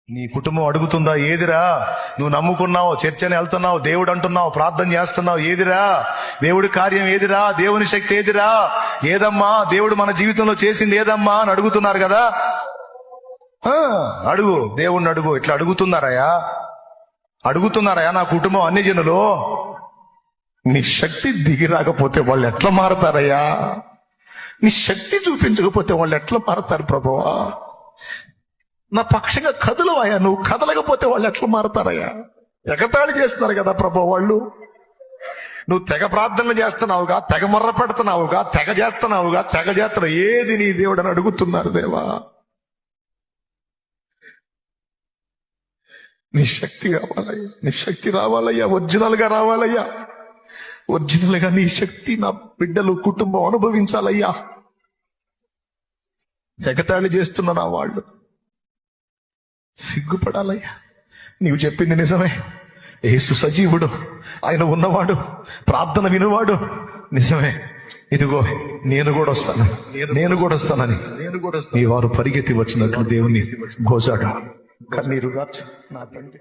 నీ కుటుంబం అడుగుతుందా? ఏదిరా నువ్వు నమ్ముకున్నావు, చర్చని వెళ్తున్నావు, దేవుడు అంటున్నావు, ప్రార్థన చేస్తున్నావు, ఏదిరా దేవుడి కార్యం? ఏదిరా దేవుని శక్తి? ఏదిరా? ఏదమ్మా దేవుడు మన జీవితంలో చేసింది? ఏదమ్మా అని అడుగుతున్నారు కదా. అడుగు, దేవుణ్ణి అడుగు. ఇట్లా అడుగుతున్నారయా నా కుటుంబం అన్ని జనులు. నీ శక్తి దిగి రాకపోతే వాళ్ళు ఎట్లా మారతారయ్యా? నీ శక్తి చూపించకపోతే వాళ్ళు ఎట్లా మారతారు ప్రభువా? నా పక్షంగా కదలవయ్యా, నువ్వు కదలకపోతే వాళ్ళు ఎట్లా మారతారయ్యా? ఎగతాళి చేస్తున్నారు కదా ప్రభు వాళ్ళు. నువ్వు తెగ ప్రార్థనలు చేస్తున్నావుగా, తెగ మొర్ర పెడుతున్నావుగా, తెగ చేస్తున్నావు. ఏది నీ దేవుడు అని అడుగుతున్నారు. దేవా, నీ శక్తి కావాలయ్యా, నీ శక్తి రావాలయ్యా, ఒరిజినల్ గా రావాలయ్యా. ఒరిజినల్ గా నీ శక్తి నా బిడ్డలు, కుటుంబం అనుభవించాలయ్యా. ఎగతాళి చేస్తున్న నా వాళ్ళు సిగ్గుపడాలయ్యా. నీవు చెప్పింది నిజమే. యేసు సజీవుడు, ఆయన ఉన్నవాడు, ప్రార్థన వినువాడు. నిజమే. ఇదిగో నేను కూడా వస్తానని నీ వారు పరిగెత్తి వచ్చినట్లు దేవుని గోజాడు. కన్నీరు గార్చు నా తండ్రి.